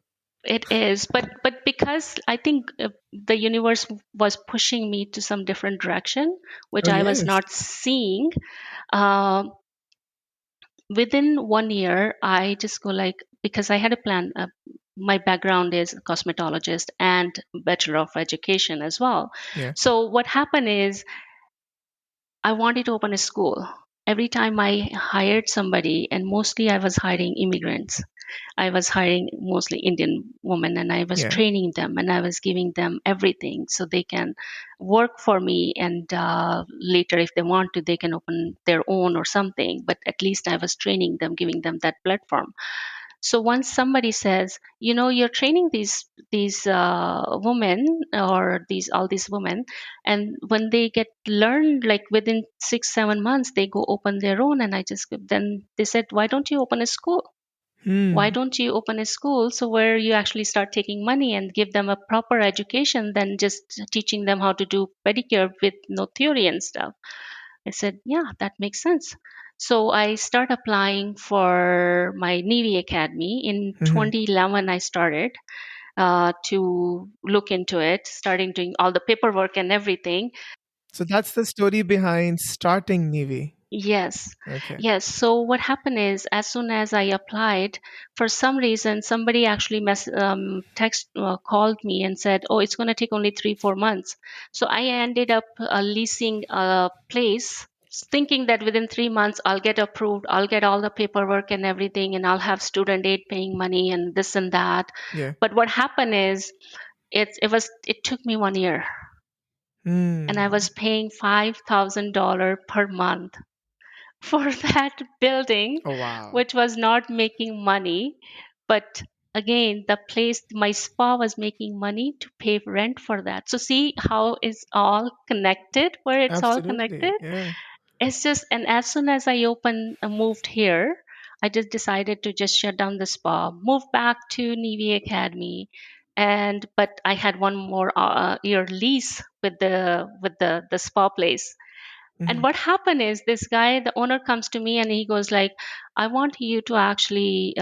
It is, but because I think the universe was pushing me to some different direction, which Oh, I was yes. not seeing. Uh, Within 1 year, I just go like, because I had a plan. My background is a cosmetologist and Bachelor of Education as well. Yeah. So what happened is, I wanted to open a school. Every time I hired somebody, and mostly I was hiring immigrants, I was hiring mostly Indian women, and I was Yeah. training them, and I was giving them everything so they can work for me. And later, if they want to, they can open their own or something. But at least I was training them, giving them that platform. So once somebody says, you're training these women, or these all these women, and when they get learned, like within 6 7 months, they go open their own. And I just, then they said, why don't you open a school? Why Hmm. don't you open a school, so where you actually start taking money and give them a proper education than just teaching them how to do pedicure with no theory and stuff? I said, yeah, that makes sense. So I start applying for my NIWE Academy. In Hmm. 2011, I started to look into it, starting doing all the paperwork and everything. So that's the story behind starting NIWE. Yes, Okay. yes. So what happened is, as soon as I applied, for some reason, somebody actually called me and said, "Oh, it's going to take only 3 4 months." So I ended up leasing a place, thinking that within 3 months I'll get approved, I'll get all the paperwork and everything, and I'll have student aid paying money and this and that. Yeah. But what happened is, it took me 1 year, and I Hmm. was paying $5,000 per month for that building, Oh, wow. which was not making money. But again, the place, my spa, was making money to pay rent for that. So see how it's all connected, where it's all Absolutely. connected. Yeah. It's just, and as soon as I moved here, I just decided to just shut down the spa, move back to NIWE Academy. And but I had one more year lease with the spa place. And Hmm. what happened is this guy, the owner, comes to me and he goes like, I want you to actually,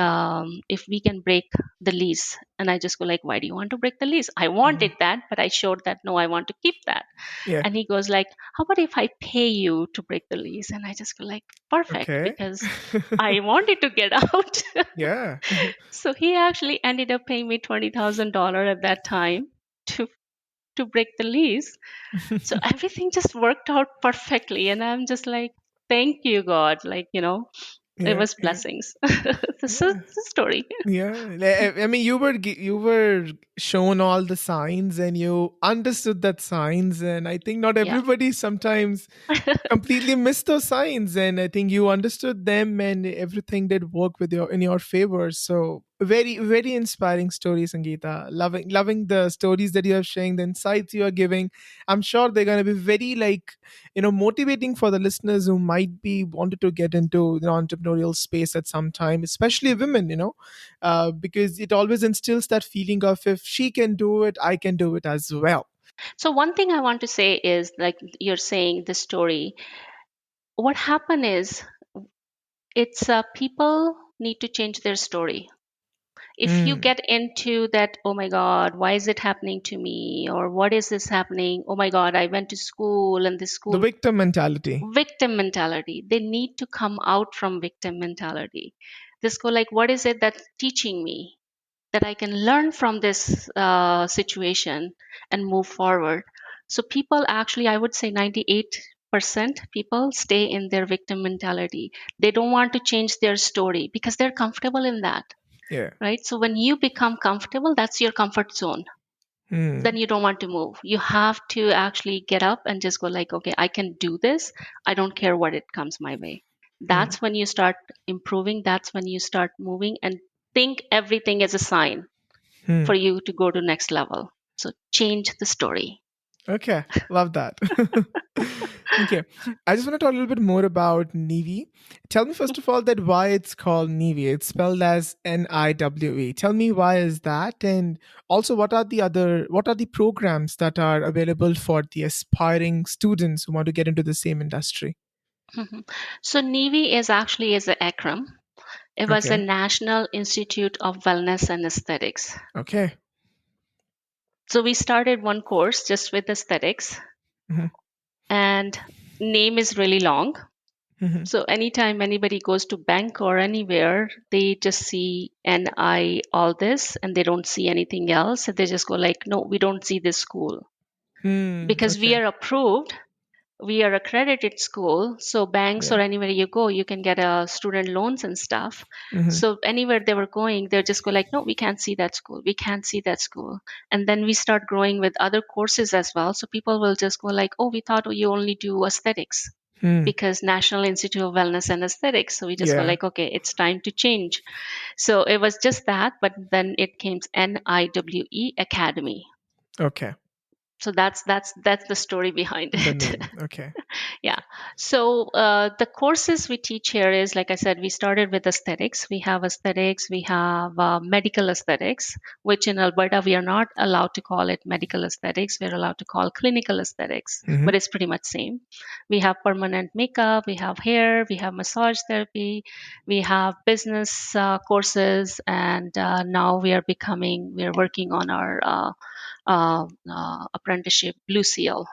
if we can break the lease. And I just go like, why do you want to break the lease? I wanted that, but I showed that no, I want to keep that. Yeah. And he goes like, how about if I pay you to break the lease? And I just go like, perfect, Okay. because I wanted to get out. Yeah. So he actually ended up paying me $20,000 at that time to to break the lease. So everything just worked out perfectly, and I'm just like, thank you, God. Like, it Yeah. was Yeah. blessings. This is Yeah. the story. Yeah, I mean, you were shown all the signs, and you understood that signs, and I think not Yeah. everybody sometimes completely missed those signs, and I think you understood them, and everything did work with your in your favor. So very, very inspiring story, Sangeeta. Loving the stories that you are sharing, the insights you are giving. I'm sure they're going to be very, like, motivating for the listeners who might be wanted to get into the entrepreneurial space at some time, especially women. Because it always instills that feeling of, if she can do it, I can do it as well. So one thing I want to say is, like you're saying the story, what happened is, it's people need to change their story. If you Hmm. get into that, oh my God, why is it happening to me? Or what is this happening? Oh my God, I went to school and this The school, victim mentality. victim mentality. They need to come out from victim mentality. Just go like, what is it that's teaching me that I can learn from this situation and move forward? So people actually, I would say 98% people stay in their victim mentality. They don't want to change their story because they're comfortable in that, Yeah. right? So when you become comfortable, that's your comfort zone, then Hmm. you don't want to move. You have to actually get up and just go like, okay, I can do this. I don't care what it comes my way. Hmm. That's when you start improving. That's when you start moving and think everything is a sign Hmm. for you to go to next level. So change the story. Okay, love that. Okay, I just want to talk a little bit more about NIWE. Tell me first of all that why it's called NIWE. It's spelled as NIWE. Tell me why is that, and also what are the programs that are available for the aspiring students who want to get into the same industry? Mhm. So NIWE is an acronym. It was a Okay. National Institute of Wellness and Aesthetics. Okay. So we started one course just with aesthetics, Hmm. and name is really long. Hmm. So anytime anybody goes to bank or anywhere, they just see NI all this and they don't see anything else. And they just go like, no, we don't see this school Hmm. because we Okay. are approved. We are accredited school. So banks Yeah. or anywhere you go, you can get student loans and stuff. Hmm. So anywhere they were going, they'll just go like, no, we can't see that school. We can't see that school. And then we start growing with other courses as well. So people will just go like, oh, we thought you only do aesthetics Hmm. because National Institute of Wellness and Aesthetics. So we just go Yeah. like, okay, it's time to change. So it was just that, but then it came NIWE Academy. Okay. So that's the story behind The it. name. Okay. Yeah. So the courses we teach here is, like I said, we started with aesthetics. We have aesthetics. We have medical aesthetics, which in Alberta we are not allowed to call it medical aesthetics. We're allowed to call clinical aesthetics, Hmm. but it's pretty much same. We have permanent makeup. We have hair. We have massage therapy. We have business courses, and now we are working on our apprenticeship Blue Seal.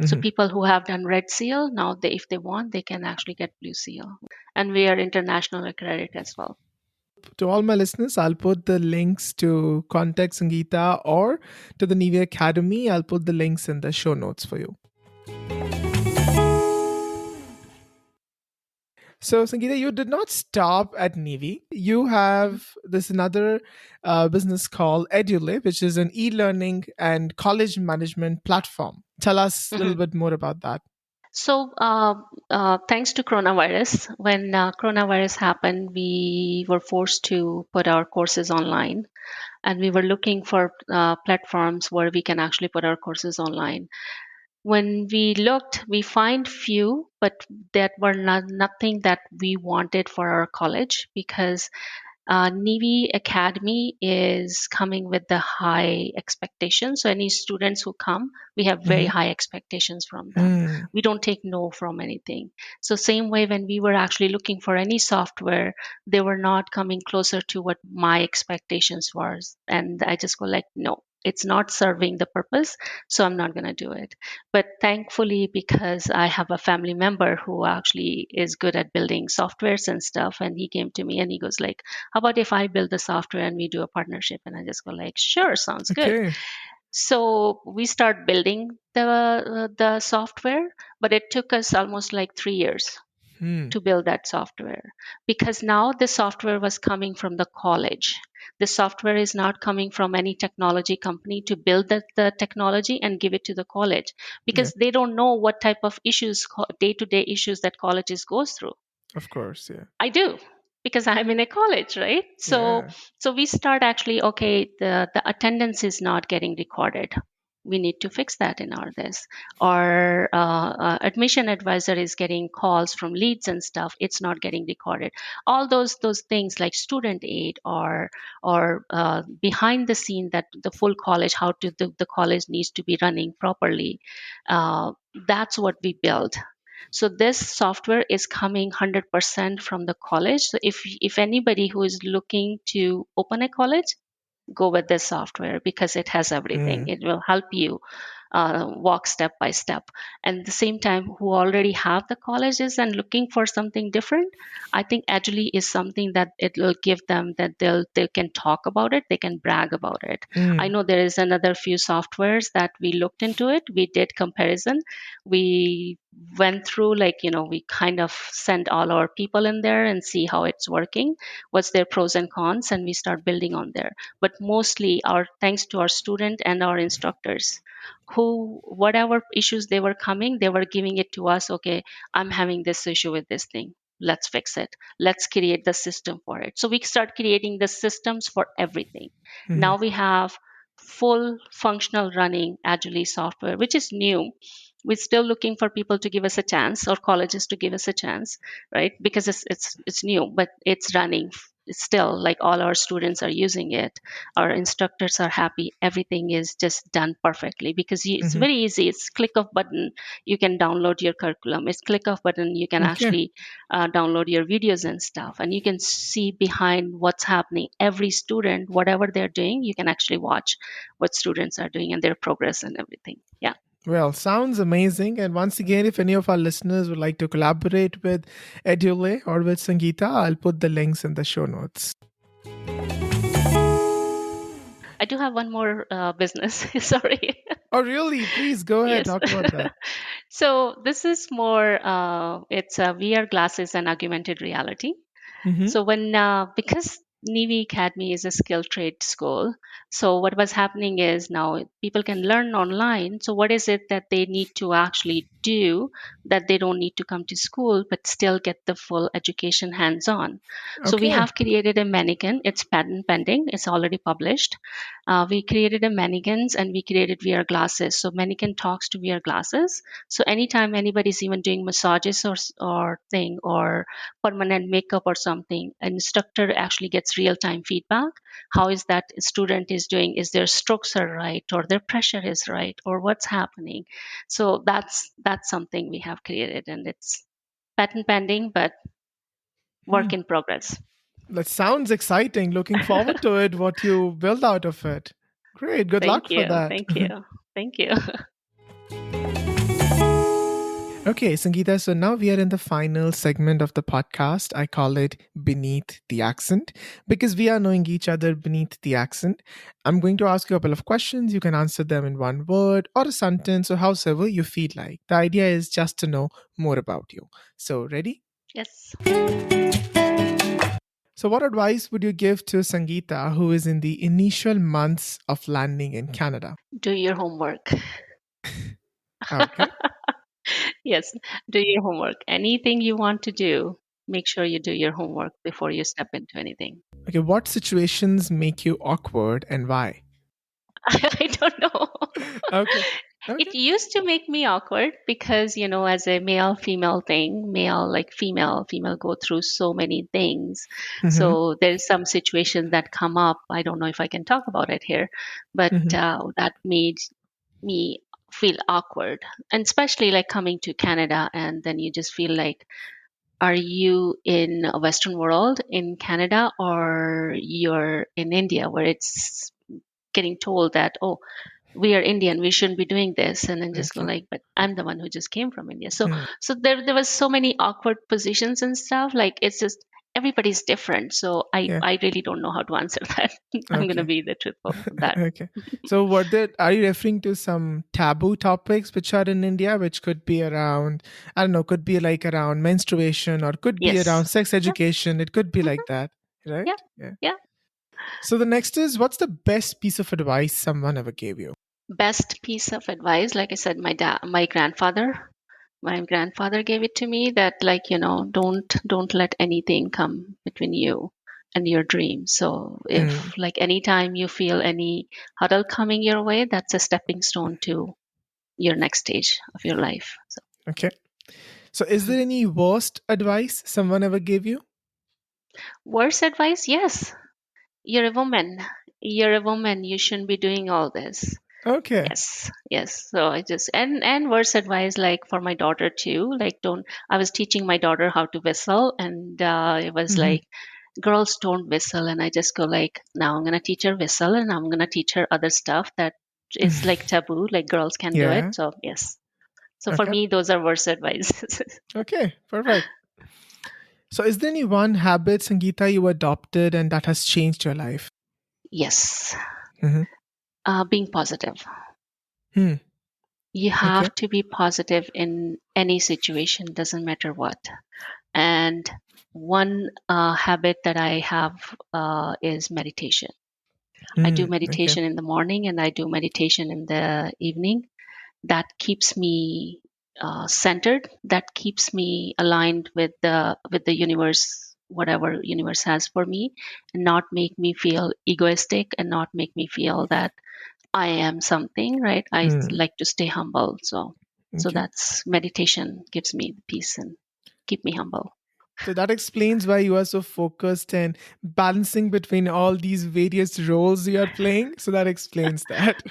So Hmm. people who have done Red Seal, now if they want, they can actually get Blue Seal. And we are international accredited as well. To all my listeners, I'll put the links to contact Sangeeta or to the NIWE Academy. I'll put the links in the show notes for you. So, Sangeeta, you did not stop at NIWE. You Mhm. have this another business called Eduley, which is an e-learning and college management platform. Tell us a little Mhm. bit more about that. So, thanks to coronavirus, when coronavirus happened, we were forced to put our courses online, and we were looking for platforms where we can actually put our courses online. When we looked, we find few, but that were not nothing that we wanted for our college because NIWE Academy is coming with the high expectations. So any students who come, we have very Mm-hmm. high expectations from them. Mm, We don't take no from anything. So same way when we were actually looking for any software, they were not coming closer to what my expectations was. And I just go like, no, it's not serving the purpose, so I'm not going to do it. But thankfully, because I have a family member who actually is good at building softwares and stuff, and he came to me and he goes like, how about if I build the software and we do a partnership? And I just go like, sure, sounds good. okay. So we start building the software, but it took us almost like 3 years Hmm. to build that software, because now the software was coming from the college. The software is not coming from any technology company to build the technology and give it to the college, Yeah, because they don't know what type of issues, day-to-day issues that colleges goes through. of course. Yeah. I do, because I'm in a college, right? So Yeah. so we start actually, okay, the attendance is not getting recorded. We need to fix that in our this. Our admission advisor is getting calls from leads and stuff. It's not getting recorded. All those things like student aid or behind the scene, that the full college, how to the college needs to be running properly. Uh, that's what we build. So this software is coming 100% from the college. So if anybody who is looking to open a college, go with this software, because it has everything. Mm, It will help you walk step by step. And at the same time, who already have the colleges and looking for something different, I think Eduley is something that it will give them, that they can talk about it, they can brag about it. I mm, know there is another few softwares that we looked into it, we did comparison, we went through, like, we kind of sent all our people in there and see how it's working, what's their pros and cons, and we start building on there. But mostly our thanks to our student and our instructors, who whatever issues they were coming, they were giving it to us. Okay, I'm having this issue with this thing, let's fix it, let's create the system for it. So we start creating the systems for everything. mm, Now we have full functional running Agile software, which is new. We're still looking for people to give us a chance, or colleges to give us a chance, right? Because it's new, but it's running. It's still like all our students are using it, our instructors are happy, everything is just done perfectly, because it's mm-hmm. very easy. It's click of button, you can download your curriculum. It's click of button, you can Okay. actually download your videos and stuff, and you can see behind what's happening. Every student, whatever they're doing, you can actually watch what students are doing and their progress and everything. Yeah. Well, sounds amazing. And once again, if any of our listeners would like to collaborate with Eduley or with Sangeeta, I'll put the links in the show notes. I do have one more business. Sorry. Oh, really? Please go ahead. Yes. Talk about that. So this is more, it's VR glasses and augmented reality. Mm-hmm. So when because NIWE Academy is a skill trade school, so what was happening is now people can learn online. So what is it that they need to actually do, that they don't need to come to school but still get the full education hands on? So we Okay. have created a mannequin. It's patent pending. It's already published. We created a mannequins and we created VR glasses. So mannequin talks to VR glasses. So anytime anybody's even doing massages or thing, or permanent makeup or something, an instructor actually gets real time feedback. How is that student is doing? Is their strokes are right, or their pressure is right, or what's happening? So that's something we have created, and it's patent pending, but Hmm. work in progress. That sounds exciting. Looking forward to it, what you build out of it. Great. Good Thank luck for you. that. Thank you. Thank you. Okay, Sangeeta, so now we are in the final segment of the podcast. I call it Beneath the Accent because we are knowing each other beneath the accent. I'm going to ask you a couple of questions. You can answer them in one word or a sentence or however you feel like. The idea is just to know more about you. So, ready? Yes. So, what advice would you give to Sangeeta, who is in the initial months of landing in Canada? Do your homework. Okay. Yes, do your homework. Anything you want to do, make sure you do your homework before you step into anything. Okay. What situations make you awkward and why? I don't know. Okay. It Okay. used to make me awkward because, as a male female thing, male like female go through so many things. Mm-hmm. So there's some situations that come up. I don't know if I can talk about it here, but Mm-hmm. that made me feel awkward. And especially like coming to Canada, and then you just feel like, are you in a Western world in Canada, or you're in India where it's getting told that, oh, we are Indian, we shouldn't be doing this, and then just go Okay. like, but I'm the one who just came from India. So Hmm. so there was so many awkward positions and stuff. Like it's just everybody's different. So I Yeah. I really don't know how to answer that. I'm gonna Okay. be the truthful of that. Okay. So, are you referring to some taboo topics which are in India, which could be around, I don't know, could be like around menstruation or could be around Yes. sex Yeah. education? It could be Mhm. like that, right? Yeah. Yeah. Yeah. So, the next is, what's the best piece of advice someone ever gave you? Best piece of advice, like I said, my grandfather gave it to me, that like, don't let anything come between you and your dream. So Hmm. if like anytime you feel any hurdle coming your way, that's a stepping stone to your next stage of your life. So Okay. So, is there any worst advice someone ever gave you? worst advice, yes. You're a woman, you shouldn't be doing all this. Okay. Yes, yes. So I just, and words advice like for my daughter too. Like, don't. I was teaching my daughter how to whistle, and it was Hmm. like, girls don't whistle, and I just go like, now I'm gonna teach her whistle, and I'm gonna teach her other stuff that is like taboo, like girls can do it. Yeah. So yes. So for Okay. me, those are words advice. Okay. Perfect. So, is there any one habit, Sangeeta, you adopted and that has changed your life? Yes. Hmm. Being positive. Hmm. You Okay. have to be positive in any situation, doesn't matter what. And one habit that I have is meditation. I do Hmm. Okay. meditation in the morning and I do meditation in the evening. That keeps me centered. That keeps me aligned with the universe, whatever universe has for me, and not make me feel egoistic and not make me feel that I am something. Right? I Hmm. like to stay humble. So Okay. that's meditation gives me the peace and keep me humble. So that explains why you are so focused and balancing between all these various roles you are playing. So that explains that.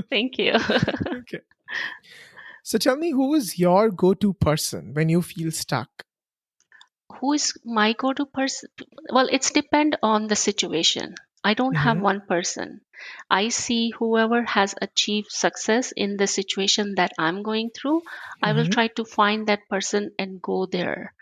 Thank you. Okay. So tell me, who is your go to person when you feel stuck? Who is my go-to person? Well, it's depend on the situation. I don't have Hmm. one person. I see whoever has achieved success in the situation that I'm going through. I will Hmm. try to find that person and go there.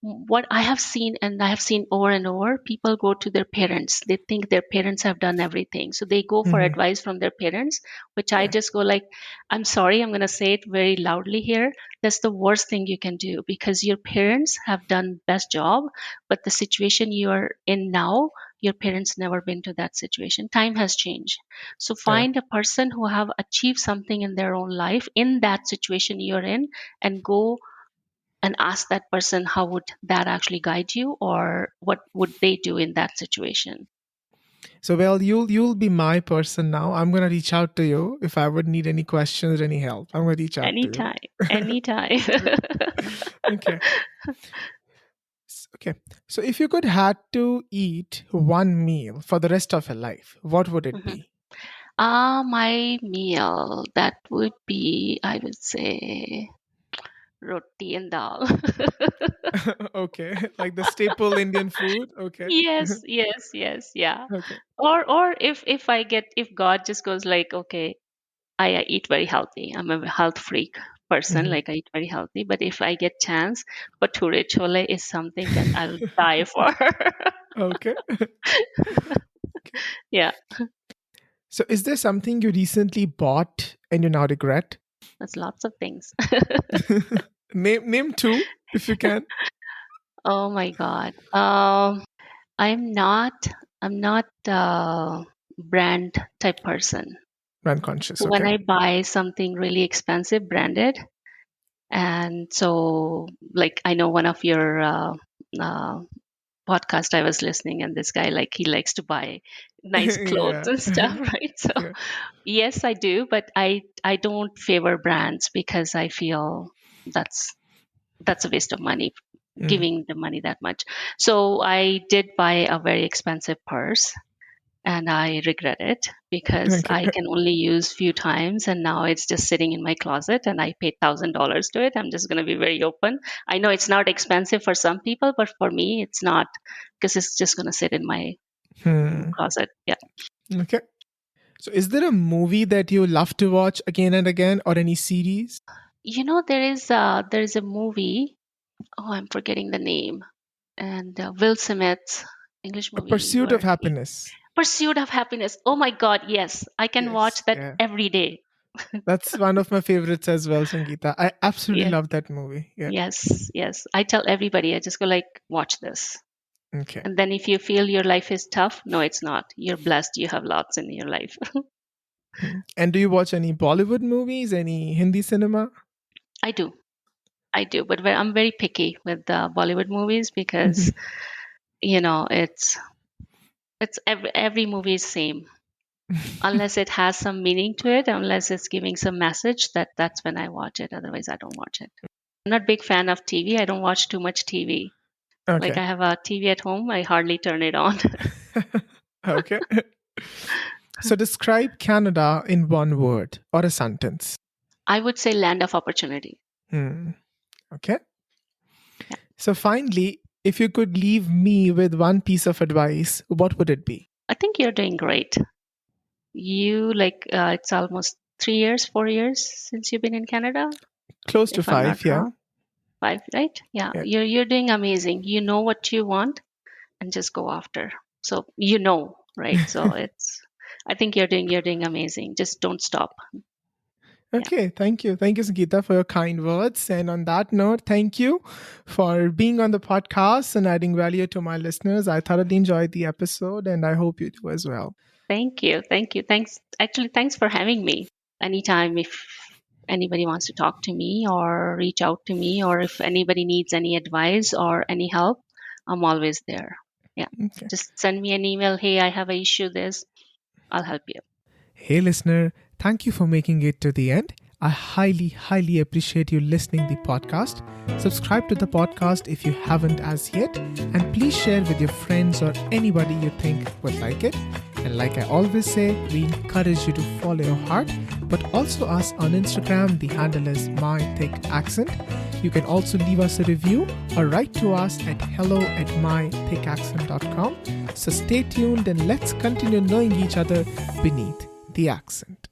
What I have seen, and I have seen over and over, people go to their parents. They think their parents have done everything. So they go for Hmm. advice from their parents, which I Yeah. just go like, I'm sorry, I'm going to say it very loudly here. That's the worst thing you can do, because your parents have done best job, but the situation you are in now, your parents never been to that situation. Time has changed. So Yeah. find a person who have achieved something in their own life in that situation you're in, and go and ask that person how would that actually guide you, or what would they do in that situation. So well, you'll be my person now. I'm gonna reach out to you if I would need any questions or any help. I'm gonna reach out to you. Anytime, anytime. Okay. Okay. So if you could had to eat one meal for the rest of your life, what would it Mhm. be? My meal, that would be, I would say, roti and dal. Okay. Like the staple Indian food. Okay. Yes, yes, yes, yeah. Okay. Or if I get, if God just goes like, okay, I eat very healthy. I'm a health freak person. Mhm. Like I eat very healthy. But if I get chance, bhature chole is something that I'll die for. Okay. Okay. Yeah, So is there something you recently bought and you now regret? that's lots of things. Name two if you can. Oh my God. I'm not. I'm not brand type person. Brand conscious. So when Okay. I buy something really expensive, branded, and so like I know one of your podcast I was listening, and this guy, like, he likes to buy nice clothes Yeah. and stuff, right? So Yeah. yes, I do, but I don't favor brands because I feel that's a waste of money, Mm. giving the money that much. So I did buy a very expensive purse, and I regret it because Okay. I can only use few times, and now it's just sitting in my closet, and I paid $1,000 to it. I'm just going to be very open. I know it's not expensive for some people, but for me, it's not, because it's just going to sit in my Hmm. closet. Yeah. Okay. So, is there a movie that you love to watch again and again, or any series? There is a movie. Oh, I'm forgetting the name. And Will Smith's English A movie Pursuit of where he Happiness. Pursuit of Happiness. Oh my God, yes, I can Yes. watch that Yeah. every day. That's one of my favorites as well, Sangeeta. I absolutely Yeah, love that movie. Yeah. yes, yes. I tell everybody, I just go like, watch this. Okay. And then if you feel your life is tough, no, it's not. You're blessed. You have lots in your life. Hmm. And do you watch any Bollywood movies, any Hindi cinema? I do. I do. But I'm very picky with Bollywood movies because, it's every movie is same. Unless it has some meaning to it, unless it's giving some message, that's when I watch it. Otherwise, I don't watch it. I'm not a big fan of TV. I don't watch too much TV. Like, Okay. I have a TV at home, I hardly turn it on. Okay. So, describe Canada in one word or a sentence. I would say land of opportunity. Hmm. Okay. Yeah. So, finally, if you could leave me with one piece of advice, what would it be? I think you're doing great. It's almost 3 years, 4 years since you've been in Canada, Close to if I'm not five, yeah. wrong. Five, right? Yeah, Yeah. you're doing amazing. You know what you want, and just go after. So right? So I think you're doing amazing. Just don't stop. Yeah. Okay, thank you. Thank you, Sangeeta, for your kind words. And on that note, thank you for being on the podcast and adding value to my listeners. I thoroughly enjoyed the episode and I hope you do as well. Thank you. Thank you. Thanks. Actually, thanks for having me. Anytime, if anybody wants to talk to me or reach out to me, or if anybody needs any advice or any help, I'm always there. Yeah. Okay. Just send me an email. Hey, I have an issue. This, I'll help you. Hey, listener, thank you for making it to the end. I highly, highly appreciate you listening the podcast. Subscribe to the podcast if you haven't as yet, and please share with your friends or anybody you think would like it. And like I always say, we encourage you to follow your heart, but also us on Instagram. The handle is mythicaccent. You can also leave us a review or write to us at hello@mythicaccent.com. So stay tuned and let's continue knowing each other beneath the accent.